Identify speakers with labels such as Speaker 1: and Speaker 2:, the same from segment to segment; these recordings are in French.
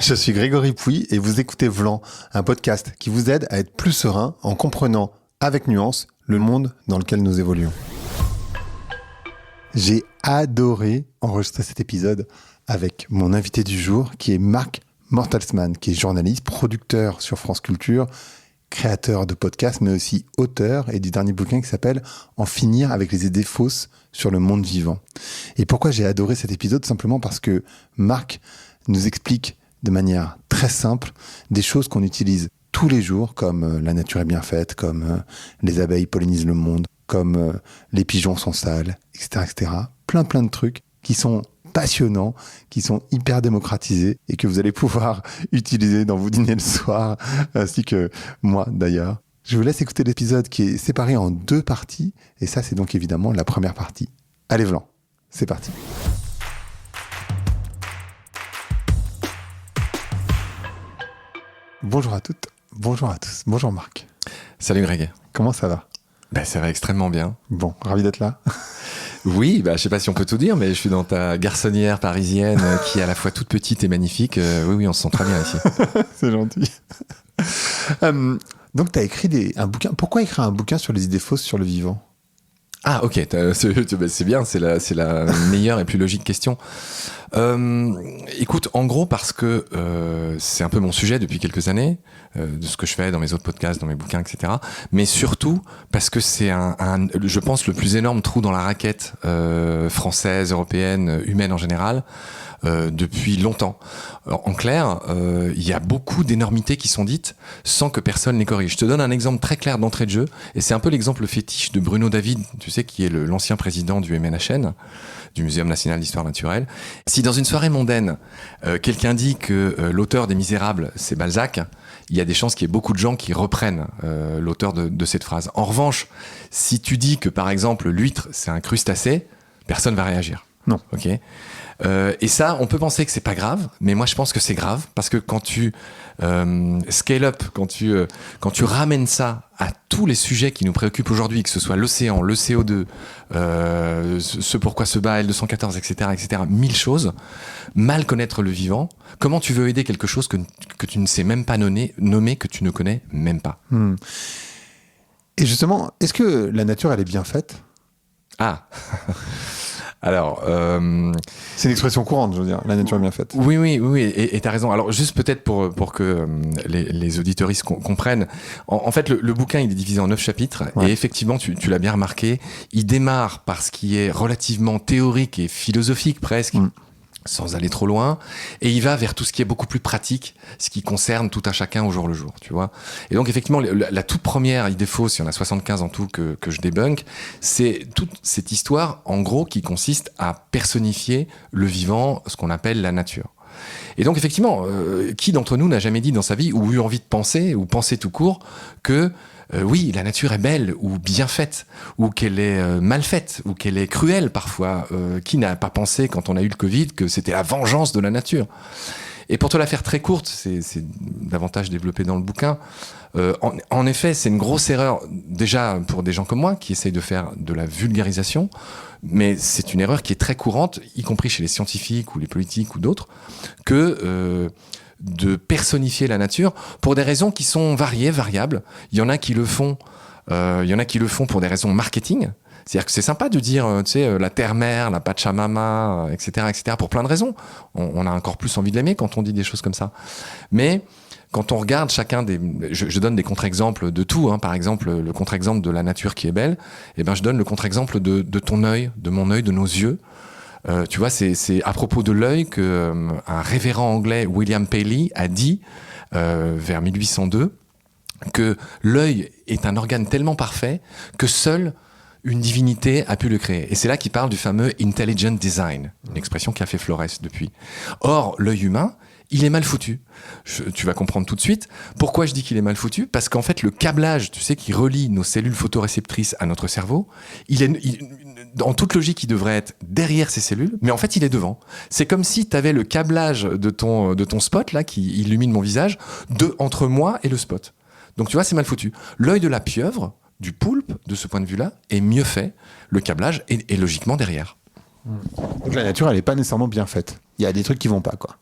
Speaker 1: Je suis Grégory Pouy et vous écoutez Vlan, un podcast qui vous aide à être plus serein en comprenant avec nuance le monde dans lequel nous évoluons. J'ai adoré enregistrer cet épisode avec mon invité du jour qui est Marc Mortelsman, qui est journaliste, producteur sur France Culture, créateur de podcasts, mais aussi auteur et du dernier bouquin qui s'appelle « En finir avec les idées fausses sur le monde vivant ». Et pourquoi j'ai adoré cet épisode? Simplement parce que Marc nous explique de manière très simple des choses qu'on utilise tous les jours, comme la nature est bien faite, comme les abeilles pollinisent le monde, comme les pigeons sont sales, etc., etc. Plein de trucs qui sont passionnants, qui sont hyper démocratisés et que vous allez pouvoir utiliser dans vos dîners le soir, ainsi que moi d'ailleurs. Je vous laisse écouter l'épisode qui est séparé en 2 parties, et ça c'est donc évidemment la première partie. Allez Vlan, c'est parti. Bonjour à toutes, bonjour à tous, bonjour Marc.
Speaker 2: Salut Greg.
Speaker 1: Comment ça va?
Speaker 2: Ça va extrêmement bien.
Speaker 1: Bon, ravi d'être là.
Speaker 2: Oui, je sais pas si on peut tout dire, mais je suis dans ta garçonnière parisienne qui est à la fois toute petite et magnifique. Oui, on se sent très bien ici.
Speaker 1: C'est gentil. Donc tu as écrit un bouquin. Pourquoi écrire un bouquin sur les idées fausses sur le vivant?
Speaker 2: Ah ok, c'est bien, c'est la meilleure et plus logique question. Écoute, en gros parce que c'est un peu mon sujet depuis quelques années, de ce que je fais dans mes autres podcasts, dans mes bouquins, etc. Mais surtout parce que c'est je pense, le plus énorme trou dans la raquette française, européenne, humaine en général, depuis longtemps. Alors, en clair, il y a beaucoup d'énormités qui sont dites sans que personne les corrige. Je te donne un exemple très clair d'entrée de jeu, et c'est un peu l'exemple fétiche de Bruno David, tu sais, qui est l'ancien président du MNHN, du Muséum National d'Histoire Naturelle. Si dans une soirée mondaine, quelqu'un dit que l'auteur des Misérables, c'est Balzac, il y a des chances qu'il y ait beaucoup de gens qui reprennent l'auteur de cette phrase. En revanche, si tu dis que, par exemple, l'huître, c'est un crustacé, personne va réagir.
Speaker 1: Non.
Speaker 2: Ok. Et ça, on peut penser que c'est pas grave, mais moi je pense que c'est grave parce que quand tu scale up, quand tu ramènes ça à tous les sujets qui nous préoccupent aujourd'hui, que ce soit l'océan, le CO2, ce pourquoi se bat L214, etc., 1000 choses, mal connaître le vivant, comment tu veux aider quelque chose que tu ne sais même pas nommer, que tu ne connais même pas.
Speaker 1: Et justement, est-ce que la nature, elle est bien faite?
Speaker 2: Ah. Alors,
Speaker 1: c'est une expression courante, je veux dire, la nature est bien faite.
Speaker 2: Oui, et t'as raison. Alors, juste peut-être pour que les auditeuristes comprennent, en fait, le bouquin, il est divisé en 9 chapitres, ouais. Et effectivement, tu l'as bien remarqué, il démarre par ce qui est relativement théorique et philosophique presque, sans aller trop loin, et il va vers tout ce qui est beaucoup plus pratique, ce qui concerne tout un chacun au jour le jour, tu vois. Et donc effectivement, la toute première idée fausse, il y en a 75 en tout que je débunk, c'est toute cette histoire, en gros, qui consiste à personnifier le vivant, ce qu'on appelle la nature. Et donc effectivement, qui d'entre nous n'a jamais dit dans sa vie, ou eu envie de penser, ou penser tout court, que oui, la nature est belle ou bien faite, ou qu'elle est mal faite, ou qu'elle est cruelle parfois. Qui n'a pas pensé, quand on a eu le Covid, que c'était la vengeance de la nature? Et pour te la faire très courte, c'est davantage développé dans le bouquin, en effet, c'est une grosse erreur, déjà pour des gens comme moi, qui essayent de faire de la vulgarisation, mais c'est une erreur qui est très courante, y compris chez les scientifiques ou les politiques ou d'autres, que de personnifier la nature pour des raisons qui sont variables. Il y en a qui le font pour des raisons marketing. C'est-à-dire que c'est sympa de dire, tu sais, la terre-mère, la Pachamama, etc., pour plein de raisons. On a encore plus envie de l'aimer quand on dit des choses comme ça. Mais quand on regarde chacun je donne des contre-exemples de tout, par exemple, le contre-exemple de la nature qui est belle, je donne le contre-exemple de ton œil, de mon œil, de nos yeux. Tu vois, c'est à propos de l'œil que un révérend anglais, William Paley, a dit vers 1802 que l'œil est un organe tellement parfait que seule une divinité a pu le créer. Et c'est là qu'il parle du fameux intelligent design, une expression qui a fait Flores depuis. Or, l'œil humain, il est mal foutu. Tu vas comprendre tout de suite. Pourquoi je dis qu'il est mal foutu? Parce qu'en fait, le câblage, tu sais, qui relie nos cellules photoréceptrices à notre cerveau, en toute logique, il devrait être derrière ces cellules, mais en fait, il est devant. C'est comme si tu avais le câblage de ton spot, là, qui illumine mon visage, entre moi et le spot. Donc, tu vois, c'est mal foutu. L'œil de la pieuvre, du poulpe, de ce point de vue-là, est mieux fait. Le câblage est logiquement derrière.
Speaker 1: Donc, la nature, elle n'est pas nécessairement bien faite. Il y a des trucs qui vont pas, quoi.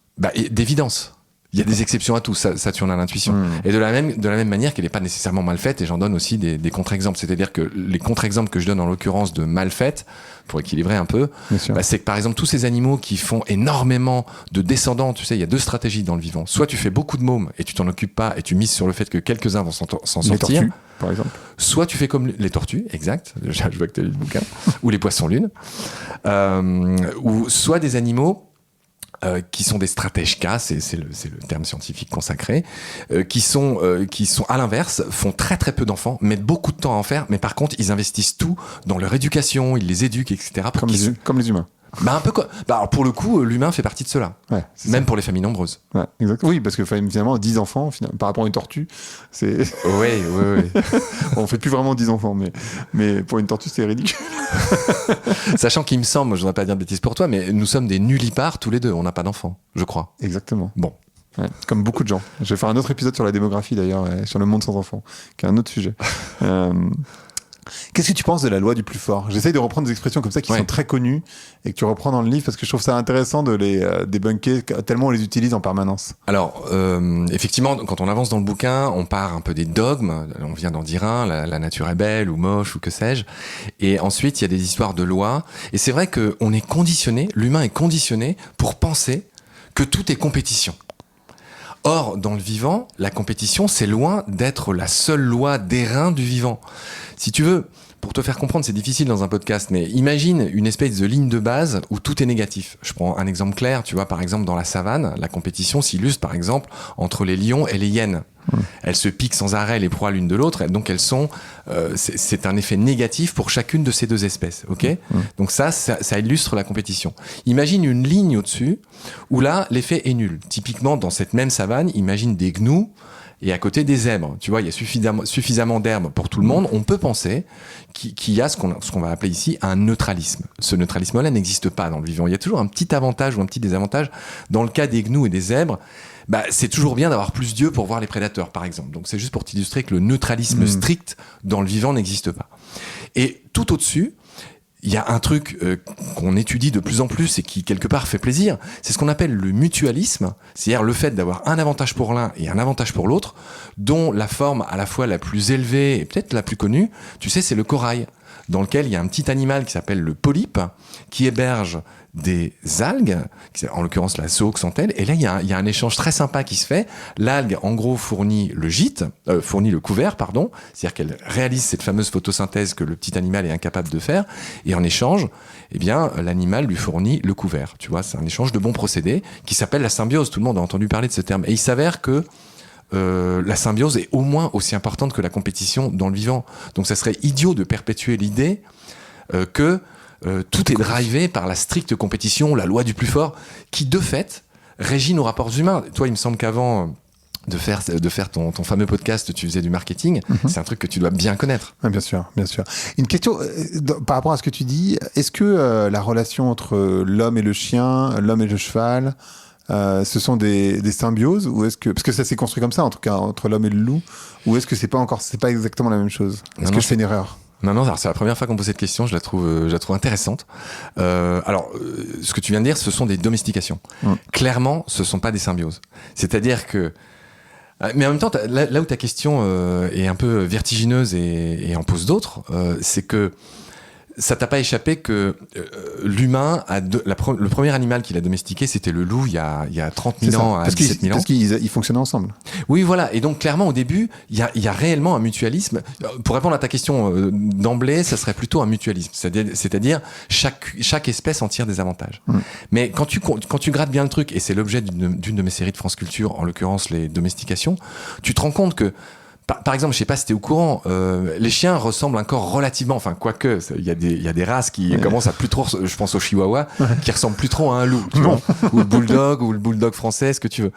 Speaker 2: D'évidence. Il y a des exceptions à tout, ça tu en as l'intuition. Et de la même manière qu'elle n'est pas nécessairement mal faite, et j'en donne aussi des contre-exemples. C'est-à-dire que les contre-exemples que je donne en l'occurrence de mal faites, pour équilibrer un peu, c'est que par exemple tous ces animaux qui font énormément de descendants, tu sais, il y a 2 stratégies dans le vivant. Soit tu fais beaucoup de mômes et tu t'en occupes pas et tu mises sur le fait que quelques-uns vont s'en sortir.
Speaker 1: Les tortues, par exemple.
Speaker 2: Soit tu fais comme les tortues, exact, je vois que tu as lu le bouquin, ou les poissons-lunes, ou soit des animaux qui sont des stratèges K, c'est le terme scientifique consacré, qui sont à l'inverse, font très très peu d'enfants, mettent beaucoup de temps à en faire, mais par contre ils investissent tout dans leur éducation, ils les éduquent, etc.
Speaker 1: Comme les humains.
Speaker 2: Un peu quoi. Alors pour le coup, l'humain fait partie de cela. Ouais, même ça. Pour les familles nombreuses.
Speaker 1: Ouais, exact. Oui, parce que finalement, 10 enfants, par rapport à une tortue, c'est.
Speaker 2: Oui.
Speaker 1: On fait plus vraiment 10 enfants, mais pour une tortue, c'est ridicule.
Speaker 2: Sachant qu'il me semble, je ne voudrais pas dire de bêtises pour toi, mais nous sommes des nullipares tous les deux. On n'a pas d'enfants, je crois.
Speaker 1: Exactement.
Speaker 2: Bon.
Speaker 1: Ouais, comme beaucoup de gens. Je vais faire un autre épisode sur la démographie d'ailleurs, sur le monde sans enfants, qui est un autre sujet. Qu'est-ce que tu penses de la loi du plus fort ? J'essaye de reprendre des expressions comme ça qui sont très connues et que tu reprends dans le livre parce que je trouve ça intéressant de les débunker tellement on les utilise en permanence.
Speaker 2: Alors, effectivement, quand on avance dans le bouquin, on part un peu des dogmes. On vient d'en dire un, la nature est belle ou moche ou que sais-je. Et ensuite, il y a des histoires de lois. Et c'est vrai qu'on est conditionné, l'humain est conditionné pour penser que tout est compétition. Or, dans le vivant, la compétition, c'est loin d'être la seule loi d'airain du vivant. Si tu veux, pour te faire comprendre, c'est difficile dans un podcast, mais imagine une espèce de ligne de base où tout est négatif. Je prends un exemple clair, tu vois, par exemple, dans la savane, la compétition s'illustre, par exemple, entre les lions et les hyènes. Elles se piquent sans arrêt les proies l'une de l'autre, donc elles sont. C'est un effet négatif pour chacune de ces 2 espèces, ok ? Donc ça illustre la compétition. Imagine une ligne au-dessus où là l'effet est nul. Typiquement dans cette même savane, imagine des gnous et à côté des zèbres. Tu vois, il y a suffisamment d'herbes pour tout le monde. On peut penser qu'il y a ce qu'on va appeler ici un neutralisme. Ce neutralisme-là n'existe pas dans le vivant. Il y a toujours un petit avantage ou un petit désavantage. Dans le cas des gnous et des zèbres, c'est toujours bien d'avoir plus d'yeux pour voir les prédateurs, par exemple. Donc c'est juste pour t'illustrer que le neutralisme strict dans le vivant n'existe pas. Et tout au-dessus, il y a un truc qu'on étudie de plus en plus et qui, quelque part, fait plaisir. C'est ce qu'on appelle le mutualisme, c'est-à-dire le fait d'avoir un avantage pour l'un et un avantage pour l'autre, dont la forme à la fois la plus élevée et peut-être la plus connue, tu sais, c'est le corail, dans lequel il y a un petit animal qui s'appelle le polype, qui héberge des algues, en l'occurrence la zooxanthelle, et là il y a un échange très sympa qui se fait. L'algue en gros fournit le couvert, c'est-à-dire qu'elle réalise cette fameuse photosynthèse que le petit animal est incapable de faire, et en échange, l'animal lui fournit le couvert. Tu vois, c'est un échange de bons procédés qui s'appelle la symbiose. Tout le monde a entendu parler de ce terme, et il s'avère que la symbiose est au moins aussi importante que la compétition dans le vivant. Donc ça serait idiot de perpétuer l'idée que tout est drivé par la stricte compétition, la loi du plus fort, qui de fait régit nos rapports humains. Toi, il me semble qu'avant de faire ton fameux podcast, tu faisais du marketing. C'est un truc que tu dois bien connaître.
Speaker 1: Bien sûr. Une question par rapport à ce que tu dis, est-ce que la relation entre l'homme et le chien, l'homme et le cheval, ce sont des symbioses, ou est-ce que, parce que ça s'est construit comme ça en tout cas entre l'homme et le loup, ou est-ce que c'est pas exactement la même chose? Est-ce que je fais une erreur?
Speaker 2: Non, alors c'est la première fois qu'on pose cette question, je la trouve intéressante. Ce que tu viens de dire, ce sont des domestications. Clairement, ce sont pas des symbioses. C'est-à-dire que, mais en même temps, là où ta question est un peu vertigineuse et en pose d'autres, c'est que ça t'a pas échappé que l'humain le premier animal qu'il a domestiqué, c'était le loup il y a 30 000 ans à 17 000 ans.
Speaker 1: Parce qu'ils fonctionnaient ensemble.
Speaker 2: Oui, voilà. Et donc, clairement, au début, il y a réellement un mutualisme. Pour répondre à ta question d'emblée, ça serait plutôt un mutualisme. C'est-à-dire, chaque espèce en tire des avantages. Mais quand tu grattes bien le truc, et c'est l'objet d'une de mes séries de France Culture, en l'occurrence les domestications, tu te rends compte que par exemple, je sais pas si t'es au courant, les chiens ressemblent encore relativement, enfin quoique, il y a des races qui commencent à plus trop, je pense au chihuahua, qui ressemblent plus trop à un loup, tu vois, ou le bulldog français, ce que tu veux.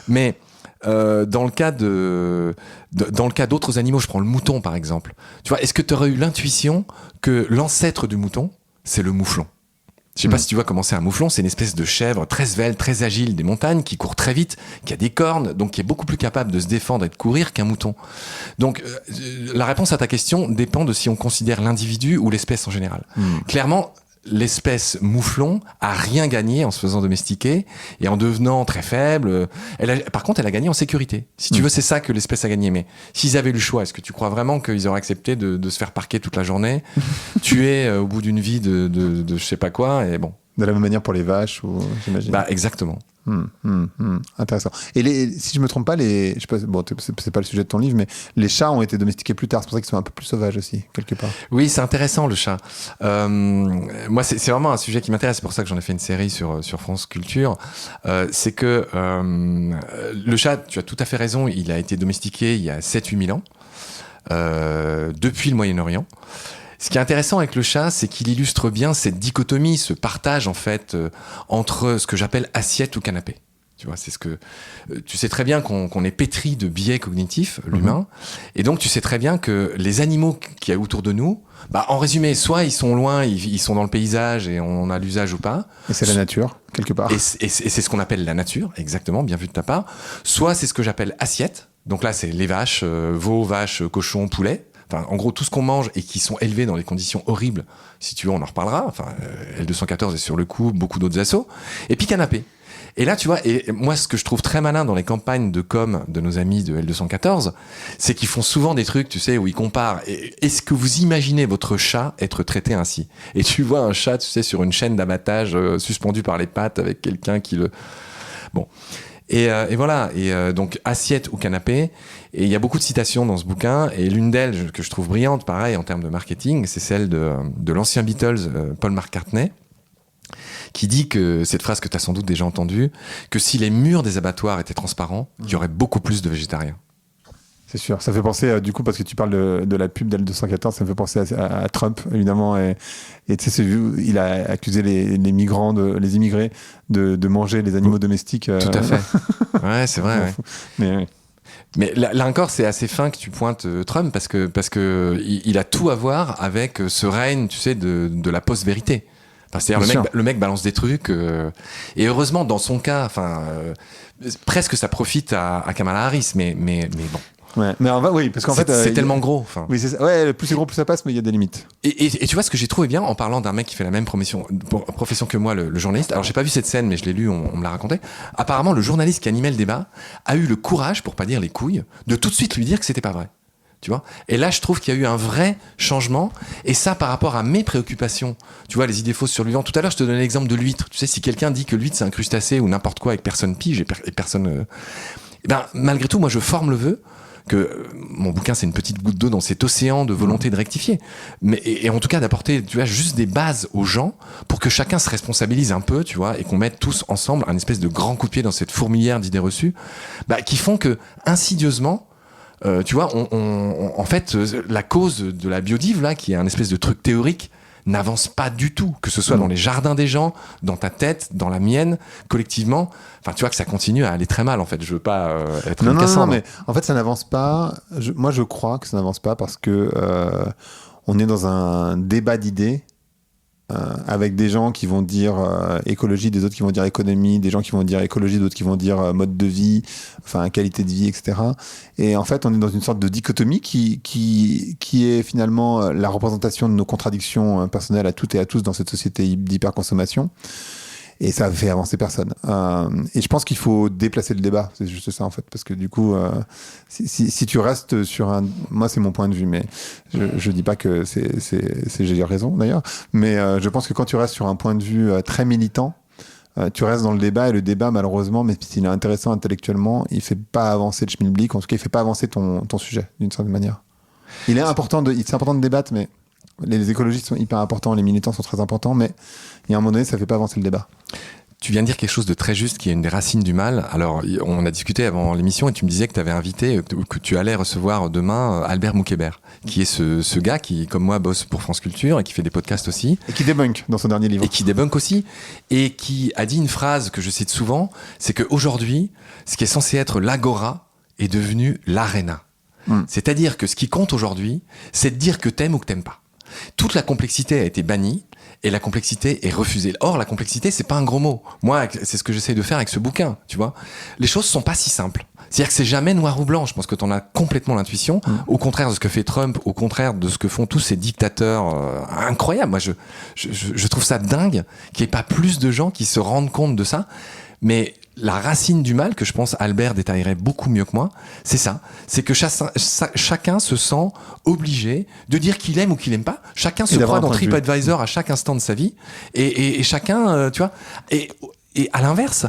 Speaker 2: Mais dans le cas d'autres animaux, je prends le mouton par exemple. Tu vois, est-ce que tu aurais eu l'intuition que l'ancêtre du mouton, c'est le mouflon? Je sais pas si tu vois comment c'est un mouflon, c'est une espèce de chèvre très svelte, très agile des montagnes, qui court très vite, qui a des cornes, donc qui est beaucoup plus capable de se défendre et de courir qu'un mouton. Donc la réponse à ta question dépend de si on considère l'individu ou l'espèce en général. Clairement, l'espèce mouflon a rien gagné en se faisant domestiquer et en devenant très faible. Par contre, elle a gagné en sécurité. Si tu veux, c'est ça que l'espèce a gagné. Mais s'ils avaient eu le choix, est-ce que tu crois vraiment qu'ils auraient accepté de se faire parquer toute la journée, tuer au bout d'une vie de je sais pas quoi, et bon.
Speaker 1: De la même manière pour les vaches, j'imagine.
Speaker 2: Bah, exactement.
Speaker 1: Intéressant. Et si je me trompe pas, je sais pas, bon, c'est pas le sujet de ton livre, mais les chats ont été domestiqués plus tard. C'est pour ça qu'ils sont un peu plus sauvages aussi, quelque part.
Speaker 2: Oui, c'est intéressant le chat. Moi, c'est vraiment un sujet qui m'intéresse. C'est pour ça que j'en ai fait une série sur France Culture. C'est que le chat, tu as tout à fait raison, il a été domestiqué il y a 7-8 000 ans, depuis le Moyen-Orient. Ce qui est intéressant avec le chat, c'est qu'il illustre bien cette dichotomie, ce partage en fait entre ce que j'appelle assiette ou canapé. Tu vois, c'est ce que tu sais très bien qu'on est pétri de biais cognitifs, l'humain, et donc tu sais très bien que les animaux qu'il y a autour de nous, bah en résumé, soit ils sont loin, ils sont dans le paysage et on a l'usage ou pas.
Speaker 1: Et c'est la nature quelque part.
Speaker 2: Et c'est ce qu'on appelle la nature, exactement, bien vu de ta part. Soit c'est ce que j'appelle assiette. Donc là, c'est les vaches, veaux, vaches, cochons, poulets. Enfin, en gros, tout ce qu'on mange et qui sont élevés dans des conditions horribles, si tu veux, on en reparlera. Enfin, L214 est sur le coup, beaucoup d'autres assos. Et puis canapé. Et là, tu vois, et moi, ce que je trouve très malin dans les campagnes de com de nos amis de L214, c'est qu'ils font souvent des trucs, tu sais, où ils comparent. Est-ce que vous imaginez votre chat être traité ainsi? Et tu vois un chat, tu sais, sur une chaîne d'abattage, suspendu par les pattes avec quelqu'un qui le... Bon. Et voilà, donc assiette ou canapé, et il y a beaucoup de citations dans ce bouquin, et l'une d'elles que je trouve brillante, pareil, en termes de marketing, c'est celle de l'ancien Beatles, Paul McCartney, qui dit que, cette phrase que tu as sans doute déjà entendue, que si les murs des abattoirs étaient transparents, il y aurait beaucoup plus de végétariens.
Speaker 1: C'est sûr. Ça fait penser, du coup, parce que tu parles de la pub d'L214, ça me fait penser à Trump, évidemment. Et tu sais, il a accusé les migrants, les immigrés, de manger les animaux domestiques.
Speaker 2: Tout à fait. Ouais, c'est vrai.
Speaker 1: Ouais.
Speaker 2: Mais là encore, c'est assez fin que tu pointes Trump, parce que il a tout à voir avec ce règne, tu sais, de la post-vérité. Enfin, c'est-à-dire le mec balance des trucs, et heureusement, dans son cas, presque ça profite à Kamala Harris, mais bon.
Speaker 1: Ouais, mais oui, parce qu'en fait,
Speaker 2: c'est tellement gros.
Speaker 1: Oui, ouais, plus c'est gros, plus ça passe, mais il y a des limites.
Speaker 2: Et tu vois ce que j'ai trouvé bien en parlant d'un mec qui fait la même profession que moi, le journaliste. Alors j'ai pas vu cette scène, mais je l'ai lu, on me l'a raconté. Apparemment, le journaliste qui animait le débat a eu le courage, pour pas dire les couilles, de tout de suite lui dire que c'était pas vrai. Tu vois ? Et là, je trouve qu'il y a eu un vrai changement. Et ça, par rapport à mes préoccupations, tu vois, les idées fausses sur le vivant. Tout à l'heure, je te donnais l'exemple de l'huître. Tu sais, si quelqu'un dit que l'huître c'est un crustacé ou n'importe quoi et que personne pige et personne, malgré tout, moi, je forme le vœu que mon bouquin, c'est une petite goutte d'eau dans cet océan de volonté de rectifier. Et en tout cas, d'apporter, tu vois, juste des bases aux gens pour que chacun se responsabilise un peu, tu vois, et qu'on mette tous ensemble un espèce de grand coup de pied dans cette fourmilière d'idées reçues, qui font que, insidieusement, tu vois, en fait, la cause de la biodive, là, qui est un espèce de truc théorique, n'avance pas du tout, que ce soit dans les jardins des gens, dans ta tête, dans la mienne, collectivement. Enfin, tu vois que ça continue à aller très mal, en fait. Je veux pas être une Cassandre.
Speaker 1: Non, mais en fait, ça n'avance pas. Moi, je crois que ça n'avance pas parce que on est dans un débat d'idées avec des gens qui vont dire écologie, des autres qui vont dire économie, des gens qui vont dire écologie, d'autres qui vont dire mode de vie, enfin qualité de vie, etc. Et en fait, on est dans une sorte de dichotomie qui est finalement la représentation de nos contradictions personnelles à toutes et à tous dans cette société d'hyperconsommation. Et ça fait avancer personne. Et je pense qu'il faut déplacer le débat. C'est juste ça, en fait. Parce que du coup, si tu restes sur un... Moi, c'est mon point de vue, mais je dis pas que j'ai raison, d'ailleurs. Mais je pense que quand tu restes sur un point de vue très militant, tu restes dans le débat, et le débat, malheureusement, même s'il est intéressant intellectuellement, il fait pas avancer le schmilblick. En tout cas, il fait pas avancer ton sujet, d'une certaine manière. C'est important de débattre, mais... Les écologistes sont hyper importants, les militants sont très importants, mais il y a un moment donné, ça fait pas avancer le débat.
Speaker 2: Tu viens de dire quelque chose de très juste qui est une des racines du mal. Alors, on a discuté avant l'émission et tu me disais que tu avais invité, que tu allais recevoir demain Albert Moukébert, qui est ce gars qui, comme moi, bosse pour France Culture et qui fait des podcasts aussi.
Speaker 1: Et qui débunk dans son dernier livre.
Speaker 2: Et qui débunk aussi. Et qui a dit une phrase que je cite souvent, c'est qu'aujourd'hui, ce qui est censé être l'agora est devenu l'aréna. C'est-à-dire que ce qui compte aujourd'hui, c'est de dire que t'aimes ou que t'aimes pas. Toute la complexité a été bannie et la complexité est refusée. Or, la complexité, c'est pas un gros mot. Moi, c'est ce que j'essaye de faire avec ce bouquin, tu vois. Les choses sont pas si simples. C'est-à-dire que c'est jamais noir ou blanc. Je pense que t'en as complètement l'intuition. Au contraire de ce que fait Trump, au contraire de ce que font tous ces dictateurs incroyables. Moi, je trouve ça dingue qu'il n'y ait pas plus de gens qui se rendent compte de ça. Mais la racine du mal, que je pense Albert détaillerait beaucoup mieux que moi, c'est ça. C'est que chacun se sent obligé de dire qu'il aime ou qu'il aime pas. Chacun se croit dans TripAdvisor à chaque instant de sa vie. Et chacun, tu vois. Et à l'inverse,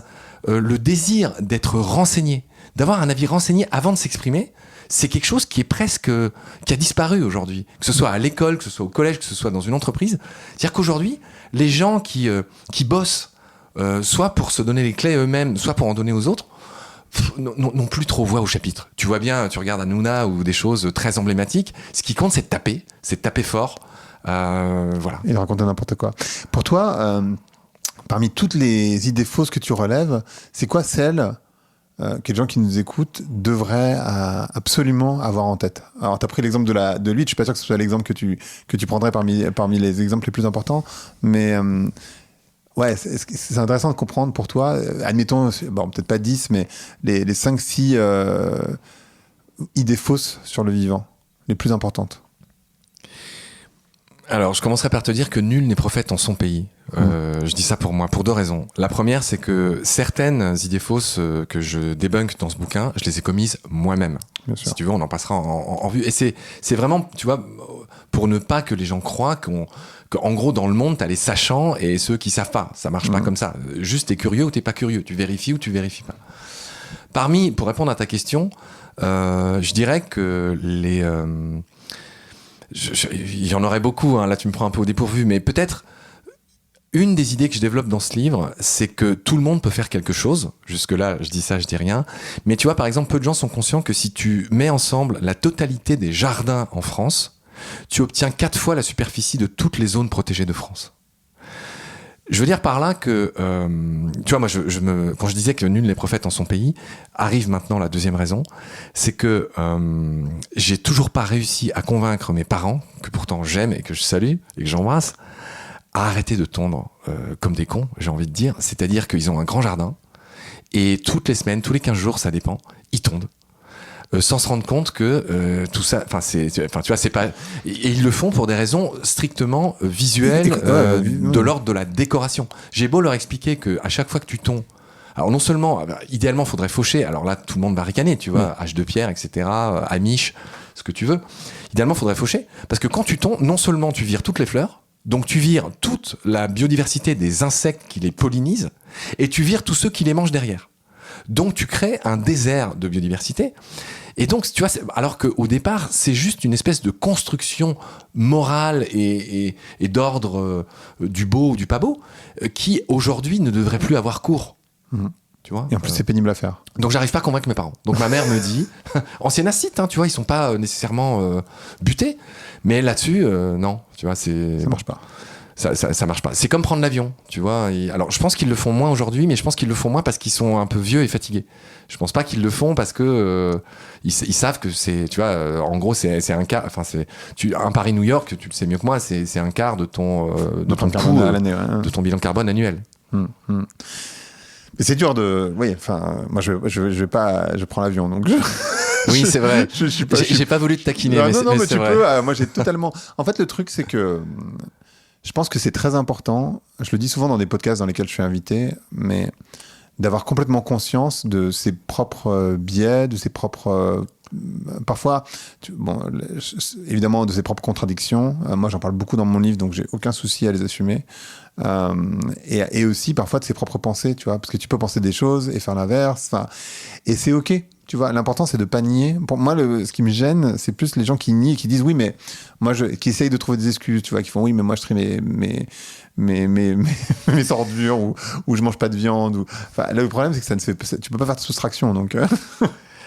Speaker 2: le désir d'être renseigné, d'avoir un avis renseigné avant de s'exprimer, c'est quelque chose qui a disparu aujourd'hui. Que ce soit à l'école, que ce soit au collège, que ce soit dans une entreprise. C'est-à-dire qu'aujourd'hui, les gens qui bossent, soit pour se donner les clés eux-mêmes, soit pour en donner aux autres, n'ont plus trop voix au chapitre. Tu vois bien, tu regardes Hanouna ou des choses très emblématiques. Ce qui compte, c'est de taper fort. Voilà.
Speaker 1: Et de raconter n'importe quoi. Pour toi, parmi toutes les idées fausses que tu relèves, c'est quoi celle que les gens qui nous écoutent devraient absolument avoir en tête? Alors, tu as pris l'exemple de lui, je suis pas sûr que ce soit l'exemple que tu prendrais parmi les exemples les plus importants, mais ouais, c'est intéressant de comprendre pour toi, admettons, bon, peut-être pas 10, mais les 5-6 idées fausses sur le vivant, les plus importantes.
Speaker 2: Alors, je commencerai par te dire que nul n'est prophète en son pays. Je dis ça pour moi, pour deux raisons. La première, c'est que certaines idées fausses que je débunk dans ce bouquin, je les ai commises moi-même. Si tu veux, on en passera en vue. Et c'est vraiment, tu vois, pour ne pas que les gens croient qu'en gros, dans le monde, t'as les sachants et ceux qui savent pas. Ça marche pas comme ça. Juste, t'es curieux ou t'es pas curieux. Tu vérifies ou tu vérifies pas. Pour répondre à ta question, je dirais que il y en aurait beaucoup, hein, là tu me prends un peu au dépourvu, mais peut-être une des idées que je développe dans ce livre, c'est que tout le monde peut faire quelque chose. Jusque-là, je dis ça, je dis rien. Mais tu vois, par exemple, peu de gens sont conscients que si tu mets ensemble la totalité des jardins en France, tu obtiens 4 fois la superficie de toutes les zones protégées de France. Je veux dire par là que, tu vois, moi, quand je disais que nul n'est prophète en son pays, arrive maintenant la deuxième raison, c'est que j'ai toujours pas réussi à convaincre mes parents, que pourtant j'aime et que je salue et que j'embrasse, à arrêter de tondre comme des cons, j'ai envie de dire. C'est-à-dire qu'ils ont un grand jardin et toutes les semaines, tous les 15 jours, ça dépend, ils tondent. Sans se rendre compte que tout ça, tu vois, c'est pas, et ils le font pour des raisons strictement visuelles, de l'ordre de la décoration. J'ai beau leur expliquer que à chaque fois que tu tonds, alors non seulement, idéalement, faudrait faucher. Alors là, tout le monde va ricaner, tu vois, hache de pierre, etc., amiche, ce que tu veux. Idéalement, faudrait faucher, parce que quand tu tonds, non seulement tu vires toutes les fleurs, donc tu vires toute la biodiversité des insectes qui les pollinisent, et tu vires tous ceux qui les mangent derrière. Donc tu crées un désert de biodiversité. Et donc, tu vois, alors qu'au départ, c'est juste une espèce de construction morale et d'ordre du beau ou du pas beau, qui aujourd'hui ne devrait plus avoir cours. Tu vois,
Speaker 1: et en plus, c'est pénible à faire.
Speaker 2: Donc j'arrive pas à convaincre mes parents. Donc ma mère me dit, ancien acide, hein, tu vois, ils sont pas nécessairement butés, mais là-dessus, non, tu vois, ça
Speaker 1: marche pas.
Speaker 2: Ça marche pas. C'est comme prendre l'avion, tu vois. Alors, je pense qu'ils le font moins aujourd'hui, mais je pense qu'ils le font moins parce qu'ils sont un peu vieux et fatigués. Je pense pas qu'ils le font parce que ils savent que c'est, tu vois, en gros, c'est un quart. Enfin, un Paris-New York, tu le sais mieux que moi, c'est un quart de ton
Speaker 1: coût à l'année,
Speaker 2: de ton bilan carbone annuel.
Speaker 1: Mais c'est dur de. Oui, enfin, moi, je vais pas. Je prends l'avion, donc.
Speaker 2: Oui, c'est vrai. J'ai pas voulu te taquiner.
Speaker 1: Non, mais
Speaker 2: c'est
Speaker 1: tu
Speaker 2: vrai.
Speaker 1: peux. Moi, j'ai totalement. En fait, le truc, c'est que. Je pense que c'est très important, je le dis souvent dans des podcasts dans lesquels je suis invité, mais d'avoir complètement conscience de ses propres biais, de ses propres... parfois, évidemment, de ses propres contradictions. Moi, j'en parle beaucoup dans mon livre, donc j'ai aucun souci à les assumer. Et aussi, parfois, de ses propres pensées, tu vois, parce que tu peux penser des choses et faire l'inverse. Et c'est OK. Tu vois, l'important, c'est de pas nier. Pour moi, ce qui me gêne, c'est plus les gens qui nient et qui disent oui, mais moi, qui essayent de trouver des excuses, tu vois, qui font oui, mais moi, je trie mes ordures ou je mange pas de viande. Enfin, là, le problème, c'est que tu peux pas faire de soustraction, donc.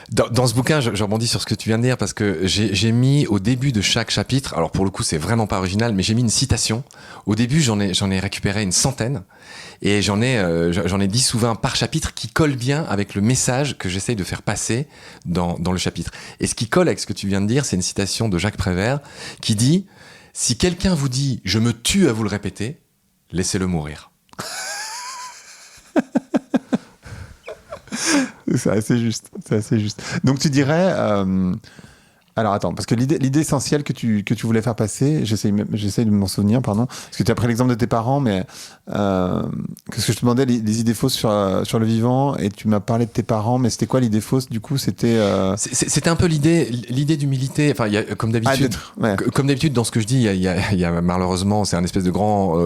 Speaker 2: Dans ce bouquin, je rebondis sur ce que tu viens de dire parce que j'ai mis au début de chaque chapitre, alors pour le coup c'est vraiment pas original, mais j'ai mis une citation. Au début j'en ai récupéré une centaine et j'en ai 10 ou 20 par chapitre qui collent bien avec le message que j'essaye de faire passer dans le chapitre. Et ce qui colle avec ce que tu viens de dire, c'est une citation de Jacques Prévert qui dit « Si quelqu'un vous dit « je me tue à vous le répéter », laissez-le mourir.
Speaker 1: C'est assez juste. Donc tu dirais... Alors attends, parce que l'idée essentielle que tu voulais faire passer, j'essaie de m'en souvenir, pardon, parce que tu as pris l'exemple de tes parents, mais parce que je te demandais les idées fausses sur le vivant, et tu m'as parlé de tes parents, mais c'était quoi l'idée fausse du coup? C'était
Speaker 2: un peu l'idée d'humilité. Enfin, il y a, comme d'habitude, comme d'habitude dans ce que je dis, il y a malheureusement, c'est un espèce de grand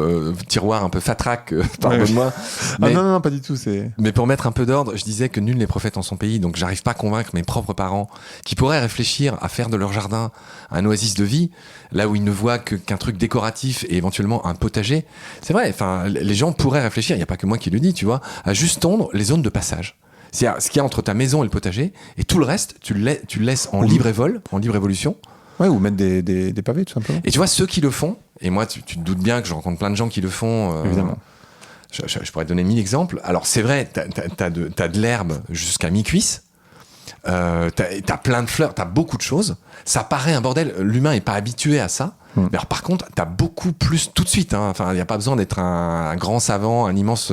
Speaker 2: tiroir un peu fatraque, pardonne-moi.
Speaker 1: Mais, non, pas du tout.
Speaker 2: Mais pour mettre un peu d'ordre, je disais que nul n'est prophète en son pays, donc j'arrive pas à convaincre mes propres parents qui pourraient réfléchir à faire de leur jardin un oasis de vie, là où ils ne voient qu'un truc décoratif et éventuellement un potager. C'est vrai, enfin, les gens pourraient réfléchir, il n'y a pas que moi qui le dis, tu vois, à juste tondre les zones de passage. C'est-à-dire ce qu'il y a entre ta maison et le potager, et tout le reste, tu le laisses en libre évolution.
Speaker 1: Ouais, ou mettre des pavés, tout simplement.
Speaker 2: Et tu vois, ceux qui le font, et moi, tu te doutes bien que je rencontre plein de gens qui le font.
Speaker 1: Évidemment.
Speaker 2: Je pourrais te donner 1000 exemples. Alors, c'est vrai, t'as de l'herbe jusqu'à mi-cuisse. T'as plein de fleurs, t'as beaucoup de choses. Ça paraît un bordel. L'humain est pas habitué à ça. Mais alors, par contre, t'as beaucoup plus tout de suite. Hein. Enfin, il y a pas besoin d'être un grand savant, un immense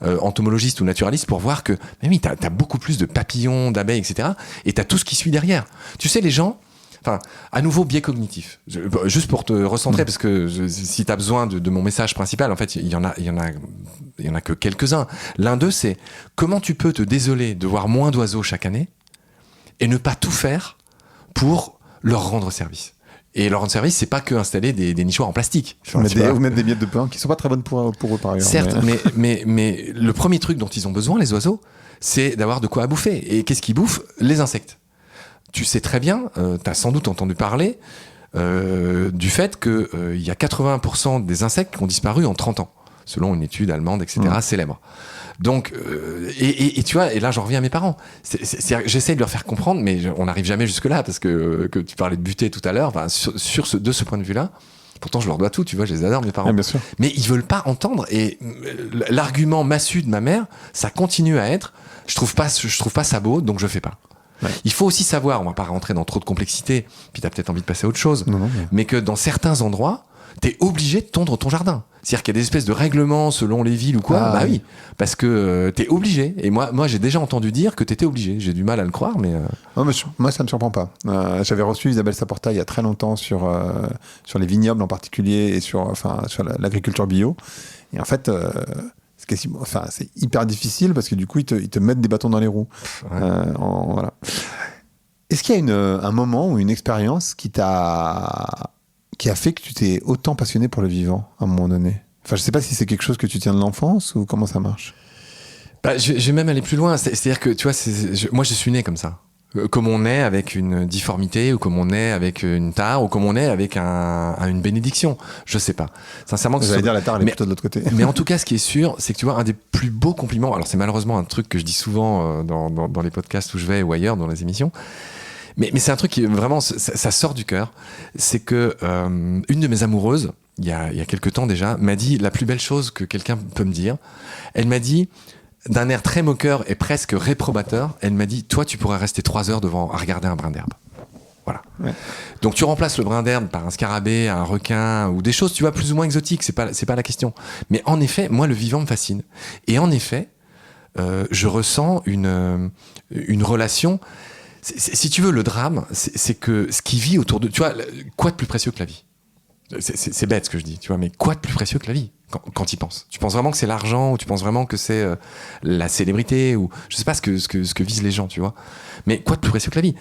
Speaker 2: entomologiste ou naturaliste pour voir que, mais oui, t'as beaucoup plus de papillons, d'abeilles, etc. Et t'as tout ce qui suit derrière. Tu sais, les gens. Enfin, à nouveau, biais cognitif. Juste pour te recentrer, parce que si t'as besoin de mon message principal, en fait, il y en a que quelques-uns. L'un d'eux, c'est comment tu peux te désoler de voir moins d'oiseaux chaque année et ne pas tout faire pour leur rendre service. Et leur rendre service, c'est pas que installer des nichoirs en plastique.
Speaker 1: Ou mettre des miettes de pain qui sont pas très bonnes pour eux, par ailleurs.
Speaker 2: Certes, mais le premier truc dont ils ont besoin, les oiseaux, c'est d'avoir de quoi à bouffer. Et qu'est-ce qu'ils bouffent? Les insectes. Tu sais très bien, tu as sans doute entendu parler du fait qu'il y a 80% des insectes qui ont disparu en 30 ans, selon une étude allemande, etc., célèbre. Donc, et tu vois, et là j'en reviens à mes parents. J'essaie de leur faire comprendre, mais on n'arrive jamais jusque-là, parce que tu parlais de buter tout à l'heure, de ce point de vue-là, pourtant je leur dois tout, tu vois, je les adore, mes parents.
Speaker 1: Ouais, bien sûr.
Speaker 2: Mais ils veulent pas entendre, et l'argument massu de ma mère, ça continue à être, je trouve pas ça beau, donc je fais pas. Ouais. Il faut aussi savoir, on va pas rentrer dans trop de complexité, puis t'as peut-être envie de passer à autre chose, mais que dans certains endroits, t'es obligé de tondre ton jardin. C'est-à-dire qu'il y a des espèces de règlements selon les villes ou quoi. Oui, parce que t'es obligé. Et moi, j'ai déjà entendu dire que t'étais obligé. J'ai du mal à le croire, mais...
Speaker 1: Non, mais moi, ça ne me surprend pas. J'avais reçu Isabelle Saporta il y a très longtemps sur les vignobles en particulier et sur l'agriculture bio. Et en fait... c'est hyper difficile parce que du coup, ils te mettent des bâtons dans les roues. Ouais. Voilà. Est-ce qu'il y a un moment ou une expérience qui a fait que tu t'es autant passionné pour le vivant à un moment donné? Enfin, je sais pas si c'est quelque chose que tu tiens de l'enfance ou comment ça marche.
Speaker 2: Je vais même aller plus loin. C'est-à-dire que, tu vois, moi, je suis né comme ça. Comme on est avec une difformité, ou comme on est avec une tare, ou comme on est avec une bénédiction. Je sais pas. Sincèrement,
Speaker 1: j'allais dire la tare, elle est plutôt de l'autre côté.
Speaker 2: Mais en tout cas, ce qui est sûr, c'est que tu vois, un des plus beaux compliments, alors c'est malheureusement un truc que je dis souvent dans les podcasts où je vais ou ailleurs, dans les émissions, mais c'est un truc qui vraiment, ça sort du cœur. C'est que une de mes amoureuses, il y a quelque temps déjà, m'a dit la plus belle chose que quelqu'un peut me dire. Elle m'a dit, d'un air très moqueur et presque réprobateur, elle m'a dit, toi, tu pourrais rester 3 heures à regarder un brin d'herbe. Voilà. Ouais. Donc tu remplaces le brin d'herbe par un scarabée, un requin, ou des choses, tu vois, plus ou moins exotiques, c'est pas la question. Mais en effet, moi, le vivant me fascine. Et en effet, je ressens une relation. Si tu veux, le drame, c'est que ce qui vit autour de... Tu vois, quoi de plus précieux que la vie? C'est bête ce que je dis, tu vois, mais quoi de plus précieux que la vie quand tu y penses? Tu penses vraiment que c'est l'argent, ou tu penses vraiment que c'est la célébrité, ou je sais pas ce que visent les gens, tu vois. Mais quoi de plus précieux que la vie?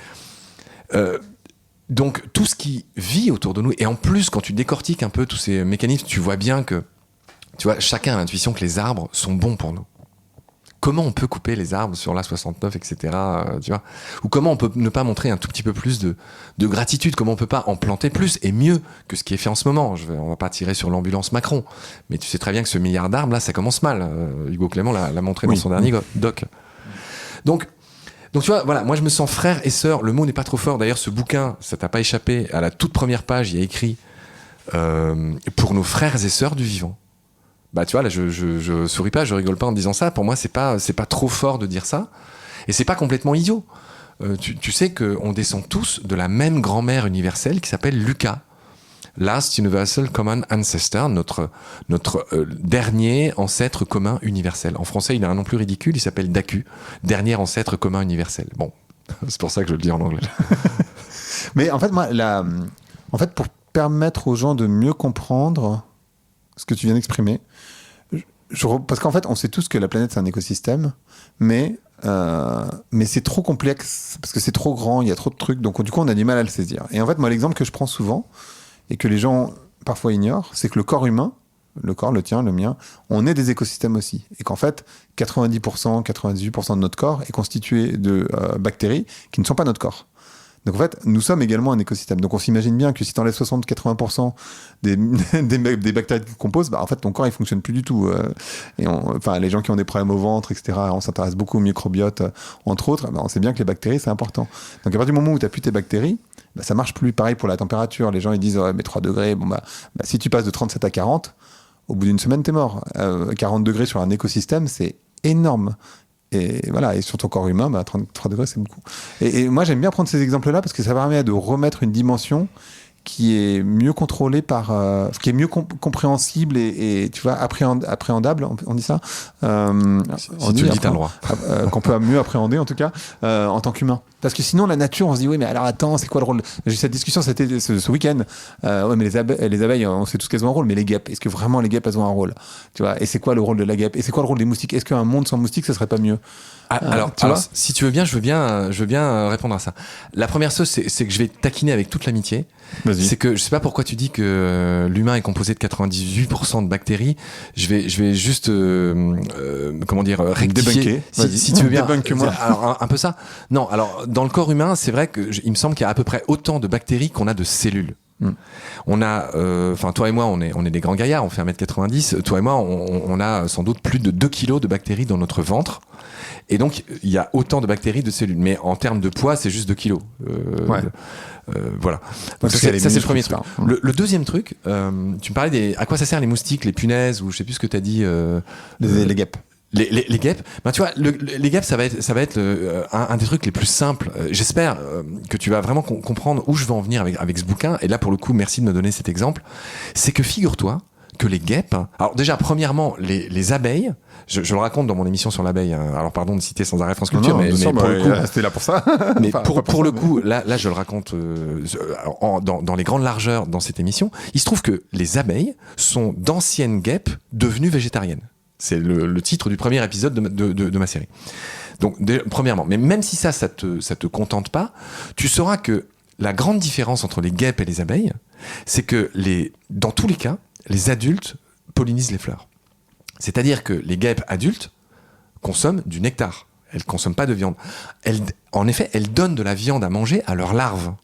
Speaker 2: Donc tout ce qui vit autour de nous, et en plus quand tu décortiques un peu tous ces mécanismes, tu vois bien que, tu vois, chacun a l'intuition que les arbres sont bons pour nous. Comment on peut couper les arbres sur l'A69, etc. Tu vois, ou comment on peut ne pas montrer un tout petit peu plus de gratitude? Comment on peut pas en planter plus et mieux que ce qui est fait en ce moment? On va pas tirer sur l'ambulance Macron, mais tu sais très bien que ce milliard d'arbres là, ça commence mal. Hugo Clément l'a montré dans son dernier doc. Donc tu vois, voilà, moi je me sens frère et sœur. Le mot n'est pas trop fort. D'ailleurs, ce bouquin, ça t'a pas échappé. À la toute première page, il y a écrit pour nos frères et sœurs du vivant. Bah tu vois, là je souris pas, je rigole pas en disant ça. Pour moi, c'est pas trop fort de dire ça, et c'est pas complètement idiot. Tu sais qu'on descend tous de la même grand-mère universelle qui s'appelle Lucas. Last Universal Common Ancestor, notre dernier ancêtre commun universel. En français, il a un nom plus ridicule, il s'appelle DACU, dernier ancêtre commun universel. Bon, c'est pour ça que je le dis en anglais.
Speaker 1: Mais en fait, moi, pour permettre aux gens de mieux comprendre ce que tu viens d'exprimer, parce qu'en fait, on sait tous que la planète, c'est un écosystème, mais c'est trop complexe, parce que c'est trop grand, il y a trop de trucs, donc du coup, on a du mal à le saisir. Et en fait, moi, l'exemple que je prends souvent, et que les gens parfois ignorent, c'est que le corps humain, le corps, le tien, le mien, on est des écosystèmes aussi. Et qu'en fait, 90%, 98% de notre corps est constitué de bactéries qui ne sont pas notre corps. Donc en fait, nous sommes également un écosystème. Donc on s'imagine bien que si tu enlèves 60-80% des bactéries qui composent, en fait ton corps il fonctionne plus du tout. Les gens qui ont des problèmes au ventre, etc., on s'intéresse beaucoup au microbiote, entre autres, on sait bien que les bactéries c'est important. Donc à partir du moment où tu n'as plus tes bactéries, ça marche plus. Pareil pour la température. Les gens ils disent mais 3 degrés, si tu passes de 37 à 40, au bout d'une semaine t'es mort. 40 degrés sur un écosystème, c'est énorme. Et voilà, et sur ton corps humain, 33 degrés, c'est beaucoup. Et moi, j'aime bien prendre ces exemples-là parce que ça permet de remettre une dimension qui est mieux contrôlée qui est mieux compréhensible et tu vois, appréhendable, on dit ça.
Speaker 2: Si tu le dis, t'as le droit.
Speaker 1: Qu'on peut mieux appréhender, en tout cas, en tant qu'humain. Parce que sinon, la nature, on se dit, oui, mais alors attends, c'est quoi le rôle? J'ai eu cette discussion, c'était ce week-end. Ouais, mais les abeilles, on sait tous qu'elles ont un rôle, mais les guêpes, est-ce que vraiment les guêpes, elles ont un rôle? Tu vois, et c'est quoi le rôle de la guêpe? Et c'est quoi le rôle des moustiques? Est-ce qu'un monde sans moustiques, ça serait pas mieux?
Speaker 2: Alors, si tu veux bien, je veux bien répondre à ça. La première chose, c'est que je vais te taquiner avec toute l'amitié.
Speaker 1: Vas-y.
Speaker 2: C'est que je sais pas pourquoi tu dis que l'humain est composé de 98% de bactéries. Je vais juste rectifier si tu veux bien.
Speaker 1: Débunk-moi.
Speaker 2: Alors un peu ça. Non, alors dans le corps humain, c'est vrai que il me semble qu'il y a à peu près autant de bactéries qu'on a de cellules. On a, toi et moi, on est des grands gaillards, on fait 1m90. Toi et moi, on a sans doute plus de 2 kilos de bactéries dans notre ventre. Et donc, il y a autant de bactéries de cellules. Mais en termes de poids, c'est juste 2 kilos. Voilà. Donc ça, c'est le premier truc. Le deuxième truc, tu me parlais à quoi ça sert les moustiques, les punaises, ou je sais plus ce que tu as dit.
Speaker 1: Les guêpes.
Speaker 2: Les guêpes, tu vois, les guêpes, ça va être un des trucs les plus simples. J'espère que tu vas vraiment comprendre où je veux en venir avec ce bouquin. Et là, pour le coup, merci de me donner cet exemple. C'est que figure-toi que les guêpes, alors déjà, premièrement, les abeilles, je le raconte dans mon émission sur l'abeille, alors pardon de citer sans arrêt France Culture, mais pour le coup,
Speaker 1: c'était là pour ça.
Speaker 2: Mais pour le coup, là, je le raconte dans les grandes largeurs dans cette émission. Il se trouve que les abeilles sont d'anciennes guêpes devenues végétariennes. C'est le titre du premier épisode de ma série. Donc, premièrement, mais même si ça te contente pas, tu sauras que la grande différence entre les guêpes et les abeilles, c'est que dans tous les cas, les adultes pollinisent les fleurs. C'est-à-dire que les guêpes adultes consomment du nectar. Elles ne consomment pas de viande. En effet, elles donnent de la viande à manger à leurs larves.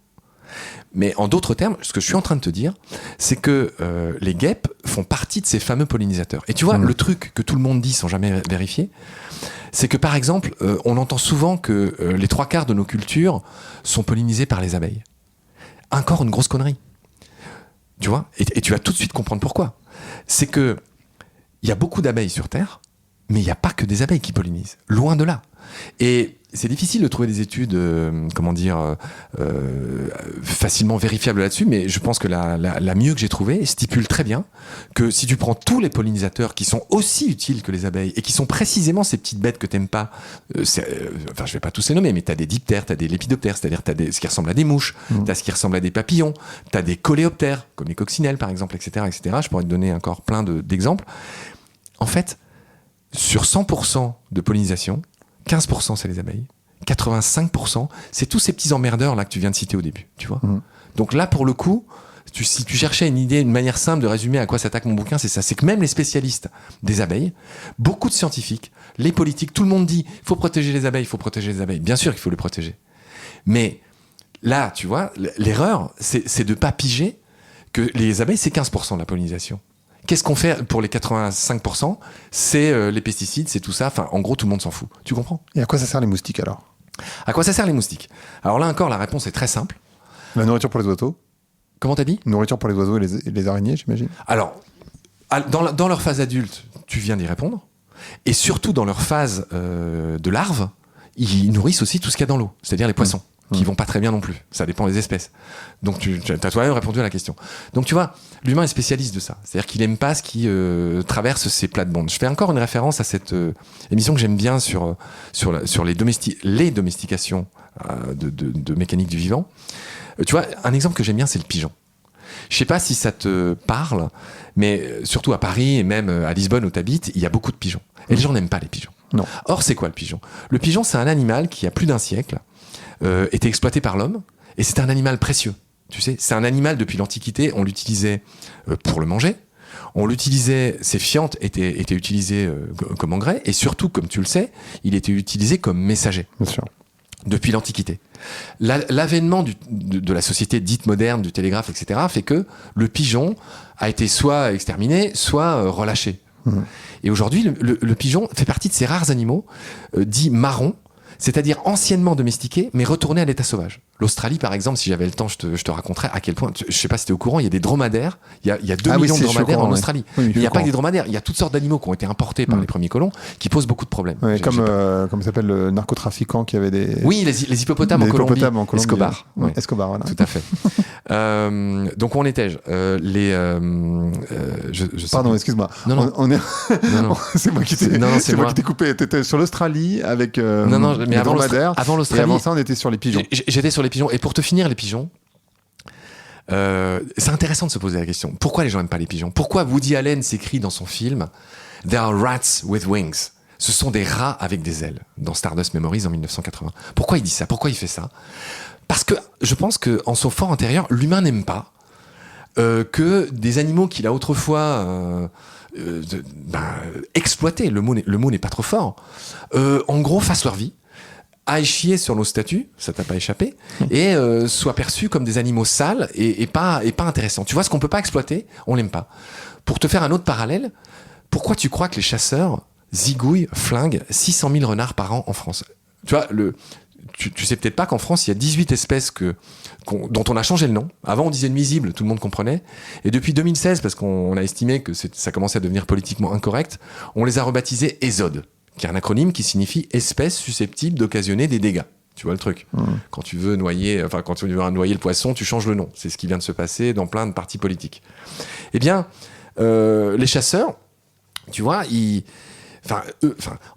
Speaker 2: Mais en d'autres termes, ce que je suis en train de te dire, c'est que les guêpes font partie de ces fameux pollinisateurs. Et tu vois, le truc que tout le monde dit sans jamais vérifier, c'est que par exemple, on entend souvent que les 3/4 de nos cultures sont pollinisées par les abeilles. Encore une grosse connerie. Tu vois, et tu vas tout de suite comprendre pourquoi. C'est que il y a beaucoup d'abeilles sur Terre, mais il n'y a pas que des abeilles qui pollinisent. Loin de là. Et c'est difficile de trouver des études, facilement vérifiables là-dessus, mais je pense que la mieux que j'ai trouvée stipule très bien que si tu prends tous les pollinisateurs qui sont aussi utiles que les abeilles et qui sont précisément ces petites bêtes que t'aimes pas, je vais pas tous les nommer, mais t'as des diptères, t'as des lépidoptères, c'est-à-dire t'as ce qui ressemble à des mouches, t'as ce qui ressemble à des papillons, t'as des coléoptères, comme les coccinelles par exemple, etc., etc. Je pourrais te donner encore plein d'exemples. En fait, sur 100% de pollinisation, 15% c'est les abeilles, 85% c'est tous ces petits emmerdeurs là que tu viens de citer au début, tu vois. Donc là pour le coup, si tu cherchais une manière simple de résumer à quoi s'attaque mon bouquin, c'est ça, c'est que même les spécialistes des abeilles, beaucoup de scientifiques, les politiques, tout le monde dit faut protéger les abeilles, bien sûr qu'il faut les protéger. Mais là, tu vois, l'erreur c'est de pas piger que les abeilles c'est 15% de la pollinisation. Qu'est-ce qu'on fait pour les 85%? C'est les pesticides, c'est tout ça. Enfin, en gros, tout le monde s'en fout. Tu comprends?
Speaker 1: Et à quoi ça sert les moustiques alors?
Speaker 2: À quoi ça sert les moustiques? Alors là encore, la réponse est très simple.
Speaker 1: La nourriture pour les oiseaux.
Speaker 2: Comment t'as dit?
Speaker 1: Nourriture pour les oiseaux et les araignées, j'imagine.
Speaker 2: Alors, dans leur phase adulte, tu viens d'y répondre. Et surtout dans leur phase de larve, ils nourrissent aussi tout ce qu'il y a dans l'eau, c'est-à-dire les poissons. qui vont pas très bien non plus. Ça dépend des espèces. Donc tu as toi-même répondu à la question. Donc tu vois, l'humain est spécialiste de ça. C'est-à-dire qu'il aime pas ce qui traverse ses plates-bandes. Je fais encore une référence à cette émission que j'aime bien sur les domestications de mécanique du vivant. Tu vois, un exemple que j'aime bien, c'est le pigeon. Je sais pas si ça te parle, mais surtout à Paris et même à Lisbonne où tu habites, il y a beaucoup de pigeons. Et les gens n'aiment pas les pigeons.
Speaker 1: Non.
Speaker 2: Or, c'est quoi le pigeon ? Le pigeon, c'est un animal qui, il y a plus d'un siècle, était exploité par l'homme, et c'est un animal précieux. Tu sais, c'est un animal depuis l'Antiquité, on l'utilisait pour le manger, on l'utilisait, ses fientes étaient utilisées comme engrais, et surtout, comme tu le sais, il était utilisé comme messager.
Speaker 1: Bien sûr.
Speaker 2: Depuis l'Antiquité. L'avènement de la société dite moderne, du télégraphe, etc., fait que le pigeon a été soit exterminé, soit relâché. Et aujourd'hui, le pigeon fait partie de ces rares animaux dits marrons, c'est-à-dire anciennement domestiqués, mais retournés à l'état sauvage. L'Australie, par exemple, si j'avais le temps, je te raconterais à quel point, je ne sais pas si tu es au courant, il y a des dromadaires, il y a 2 millions de dromadaires en Australie.
Speaker 1: Oui,
Speaker 2: mais il n'y a pas que des dromadaires, il y a toutes sortes d'animaux qui ont été importés par les premiers colons, qui posent beaucoup de problèmes.
Speaker 1: Oui, comme s'appelle le narcotrafiquant qui avait des...
Speaker 2: Oui, les hippopotames en Colombie. Escobar.
Speaker 1: Oui. Escobar, voilà.
Speaker 2: Tout à fait. Donc, où en étais-je
Speaker 1: Pardon, excuse-moi.
Speaker 2: Non.
Speaker 1: C'est moi qui t'ai coupé. Tu étais sur l'Australie avec
Speaker 2: mais avant
Speaker 1: dromadaires.
Speaker 2: Avant l'Australie.
Speaker 1: Et avant ça, on était sur les pigeons.
Speaker 2: J'étais sur les pigeons. Et pour te finir, les pigeons, c'est intéressant de se poser la question. Pourquoi les gens n'aiment pas les pigeons ? Pourquoi Woody Allen s'écrit dans son film « They are rats with wings ». Ce sont des rats avec des ailes, dans Stardust Memories en 1980. Pourquoi il dit ça ? Pourquoi il fait ça ? Parce que je pense qu'en son fort intérieur, l'humain n'aime pas que des animaux qu'il a autrefois exploités, le mot n'est pas trop fort, en gros fassent leur vie, aillent chier sur nos statuts, ça t'a pas échappé, et soient perçus comme des animaux sales et pas intéressants. Tu vois, ce qu'on peut pas exploiter, on l'aime pas. Pour te faire un autre parallèle, pourquoi tu crois que les chasseurs zigouillent, flinguent 600 000 renards par an en France ? Tu vois, tu sais peut-être pas qu'en France, il y a 18 espèces dont on a changé le nom. Avant, on disait nuisibles, tout le monde comprenait. Et depuis 2016, parce qu'on a estimé que ça commençait à devenir politiquement incorrect, on les a rebaptisés ESOD, qui est un acronyme qui signifie espèces susceptibles d'occasionner des dégâts. Tu vois le truc. Quand tu veux noyer le poisson, tu changes le nom. C'est ce qui vient de se passer dans plein de partis politiques. Eh bien, les chasseurs, tu vois,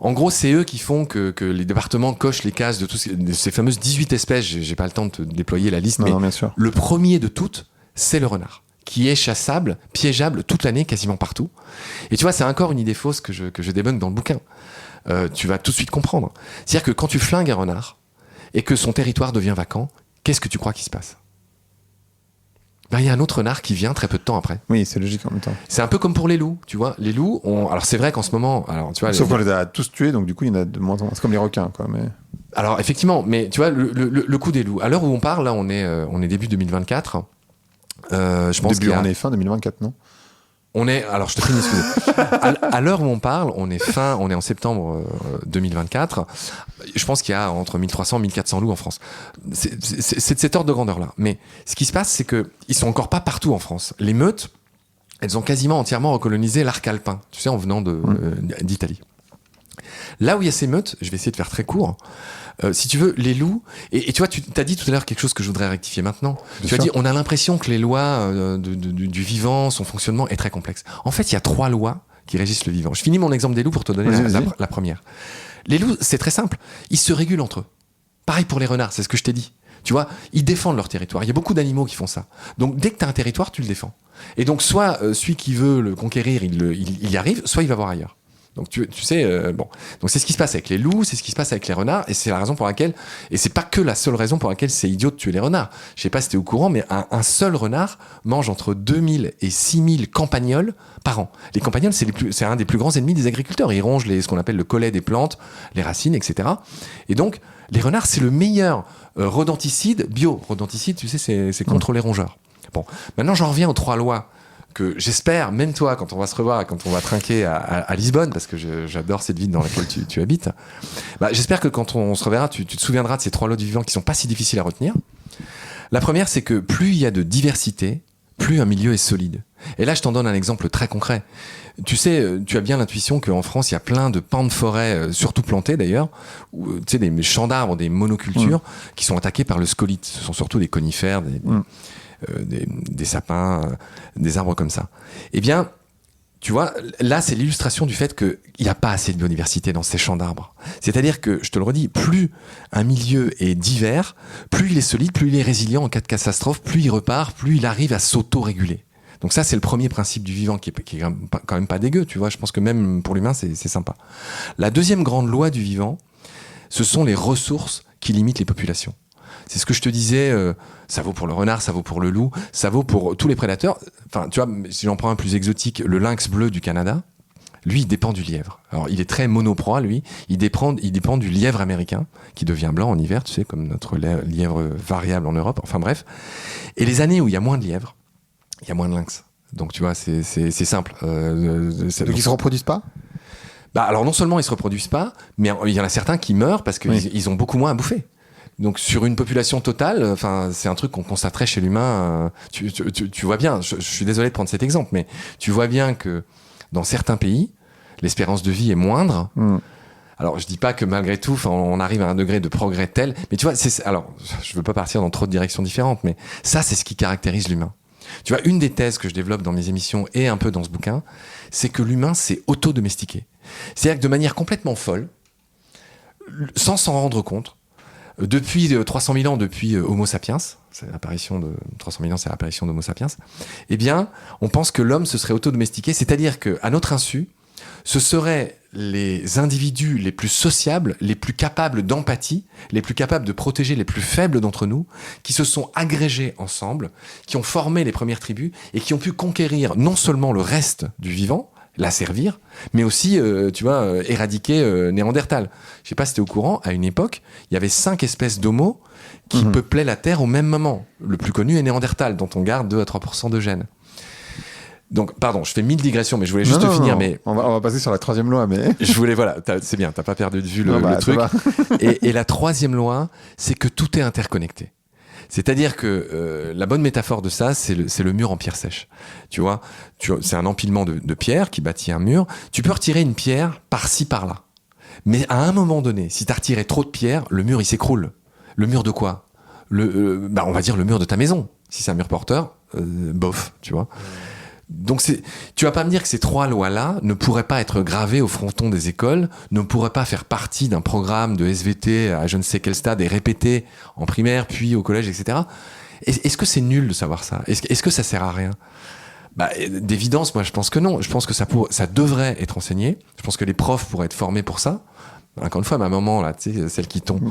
Speaker 2: en gros, c'est eux qui font que les départements cochent les cases de ces fameuses 18 espèces. J'ai pas le temps de te déployer la liste, mais
Speaker 1: bien sûr.
Speaker 2: Le premier de toutes, c'est le renard, qui est chassable, piégeable toute l'année, quasiment partout. Et tu vois, c'est encore une idée fausse que je débunk dans le bouquin. Tu vas tout de suite comprendre. C'est-à-dire que quand tu flingues un renard et que son territoire devient vacant, qu'est-ce que tu crois qui se passe ? Il y a un autre renard qui vient très peu de temps après.
Speaker 1: Oui, c'est logique en même temps.
Speaker 2: C'est un peu comme pour les loups, tu vois. Les loups, alors c'est vrai qu'en ce moment, tu vois,
Speaker 1: sauf qu'on les a tous tués, donc du coup il y en a de moins en moins. C'est comme les requins, quoi. Mais
Speaker 2: alors effectivement, mais tu vois le coup des loups. À l'heure où on parle, là, on est début 2024. Je pense
Speaker 1: on est fin 2024, non ?
Speaker 2: Alors je te prie de m'excuser. À l'heure où on parle, on est en septembre 2024. Je pense qu'il y a entre 1300 et 1400 loups en France. C'est de cet ordre de grandeur-là. Mais ce qui se passe, c'est qu'ils sont encore pas partout en France. Les meutes, elles ont quasiment entièrement recolonisé l'arc alpin, tu sais, en venant d'Italie. Là où il y a ces meutes, je vais essayer de faire très court, si tu veux, les loups, et tu vois, tu as dit tout à l'heure quelque chose que je voudrais rectifier maintenant. Tu as dit, on a l'impression que les lois du vivant, son fonctionnement est très complexe. En fait, il y a 3 lois qui régissent le vivant. Je finis mon exemple des loups pour te donner la première. Les loups, c'est très simple, ils se régulent entre eux. Pareil pour les renards, c'est ce que je t'ai dit. Tu vois, ils défendent leur territoire. Il y a beaucoup d'animaux qui font ça. Donc, dès que tu as un territoire, tu le défends. Et donc, soit celui qui veut le conquérir, il y arrive, soit il va voir ailleurs. Donc tu sais, bon. Donc c'est ce qui se passe avec les loups, c'est ce qui se passe avec les renards, et c'est la raison pour laquelle, et c'est pas que la seule raison pour laquelle c'est idiot de tuer les renards. Je sais pas si t'es au courant, mais un seul renard mange entre 2000 et 6000 campagnols par an. Les campagnols, c'est un des plus grands ennemis des agriculteurs. Ils rongent ce qu'on appelle le collet des plantes, les racines, etc. Et donc, les renards, c'est le meilleur rodenticide, bio-rodenticide, tu sais, c'est contre les rongeurs. Bon, maintenant j'en reviens aux 3 lois que j'espère, même toi, quand on va se revoir et quand on va trinquer à Lisbonne, parce que j'adore cette ville dans laquelle tu habites, j'espère que quand on se reverra, tu te souviendras de ces 3 lois du vivant qui sont pas si difficiles à retenir. La première, c'est que plus il y a de diversité, plus un milieu est solide. Et là, je t'en donne un exemple très concret. Tu sais, tu as bien l'intuition qu'en France, il y a plein de pans de forêt, surtout plantés d'ailleurs, où, tu sais, des champs d'arbres, des monocultures, qui sont attaqués par le scolyte. Ce sont surtout des conifères, des sapins, des arbres comme ça. Eh bien, tu vois, là, c'est l'illustration du fait qu'il n'y a pas assez de biodiversité dans ces champs d'arbres. C'est-à-dire que, je te le redis, plus un milieu est divers, plus il est solide, plus il est résilient en cas de catastrophe, plus il repart, plus il arrive à s'auto-réguler. Donc ça, c'est le premier principe du vivant qui est quand même pas dégueu, tu vois. Je pense que même pour l'humain, c'est sympa. La deuxième grande loi du vivant, ce sont les ressources qui limitent les populations. C'est ce que je te disais, ça vaut pour le renard, ça vaut pour le loup, ça vaut pour tous les prédateurs. Enfin, tu vois, si j'en prends un plus exotique, le lynx bleu du Canada, lui, il dépend du lièvre. Alors, il est très monoproie, lui. Il dépend du lièvre américain, qui devient blanc en hiver, tu sais, comme notre lièvre variable en Europe. Enfin, bref. Et les années où il y a moins de lièvres, il y a moins de lynx. Donc, tu vois, c'est simple.
Speaker 1: Donc, ils se reproduisent pas ?
Speaker 2: Bah, alors, non seulement ils se reproduisent pas, mais il y en a certains qui meurent parce qu'ils ont beaucoup moins à bouffer. Donc sur une population totale, enfin c'est un truc qu'on constaterait chez l'humain. Tu vois bien. Je suis désolé de prendre cet exemple, mais tu vois bien que dans certains pays, l'espérance de vie est moindre. Alors je dis pas que malgré tout, on arrive à un degré de progrès tel, mais tu vois, alors je veux pas partir dans trop de directions différentes, mais ça c'est ce qui caractérise l'humain. Tu vois, une des thèses que je développe dans mes émissions et un peu dans ce bouquin, c'est que l'humain s'est auto-domestiqué. C'est-à-dire que de manière complètement folle, sans s'en rendre compte, depuis 300 000 ans, depuis Homo sapiens, c'est l'apparition de 300 000 ans, c'est l'apparition d'Homo sapiens, eh bien, on pense que l'homme se serait auto-domestiqué, c'est-à-dire qu'à notre insu, ce seraient les individus les plus sociables, les plus capables d'empathie, les plus capables de protéger les plus faibles d'entre nous, qui se sont agrégés ensemble, qui ont formé les premières tribus et qui ont pu conquérir non seulement le reste du vivant, l'asservir, mais aussi, tu vois, éradiquer Néandertal. Je sais pas si tu es au courant, à une époque, il y avait 5 espèces d'homos qui peuplaient la Terre au même moment. Le plus connu est Néandertal, dont on garde 2 à 3% de gènes. Donc, pardon, je fais 1000 digressions, mais je voulais juste finir. Mais
Speaker 1: on va passer sur la 3e loi, mais...
Speaker 2: Je voulais, voilà, c'est bien, t'as pas perdu de vue le truc. Et la 3e loi, c'est que tout est interconnecté. C'est-à-dire que la bonne métaphore de ça, c'est le mur en pierre sèche. Tu vois, c'est un empilement de pierres qui bâtit un mur. Tu peux retirer une pierre par-ci, par-là. Mais à un moment donné, si tu as retiré trop de pierres, le mur, il s'écroule. Le mur de quoi ? On va dire le mur de ta maison. Si c'est un mur porteur, bof, tu vois. Donc tu vas pas me dire que ces 3 lois-là ne pourraient pas être gravées au fronton des écoles, ne pourraient pas faire partie d'un programme de SVT à je ne sais quel stade et répéter en primaire, puis au collège, etc. Est-ce que c'est nul de savoir ça ? Est-ce que ça sert à rien ? D'évidence, moi je pense que non. Je pense que ça devrait être enseigné. Je pense que les profs pourraient être formés pour ça. Encore une fois, ma maman, là, tu sais, celle qui tombe.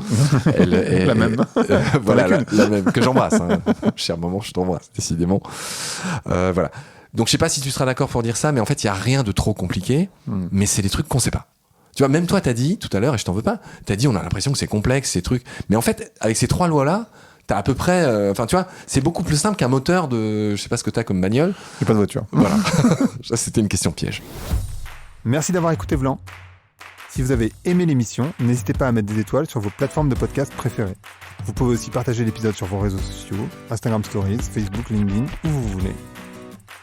Speaker 1: La même.
Speaker 2: Voilà, la même, que j'embrasse. Hein. Chère maman, je t'embrasse, décidément. Voilà. Donc je sais pas si tu seras d'accord pour dire ça, mais en fait il y a rien de trop compliqué, mais c'est des trucs qu'on sait pas. Tu vois, même toi t'as dit tout à l'heure, et je t'en veux pas, t'as dit on a l'impression que c'est complexe ces trucs, mais en fait avec ces 3 lois là, t'as à peu près, tu vois, c'est beaucoup plus simple qu'un moteur de, je sais pas ce que t'as comme bagnole.
Speaker 1: J'ai pas de voiture.
Speaker 2: Voilà, ça c'était une question piège.
Speaker 1: Merci d'avoir écouté Vlan. Si vous avez aimé l'émission, n'hésitez pas à mettre des étoiles sur vos plateformes de podcast préférées. Vous pouvez aussi partager l'épisode sur vos réseaux sociaux, Instagram Stories, Facebook, LinkedIn, où vous voulez.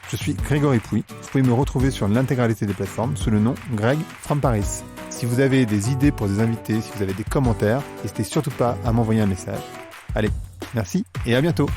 Speaker 1: Je suis Grégory Pouy. Vous pouvez me retrouver sur l'intégralité des plateformes sous le nom Greg from Paris. Si vous avez des idées pour des invités, si vous avez des commentaires, n'hésitez surtout pas à m'envoyer un message. Allez, merci et à bientôt.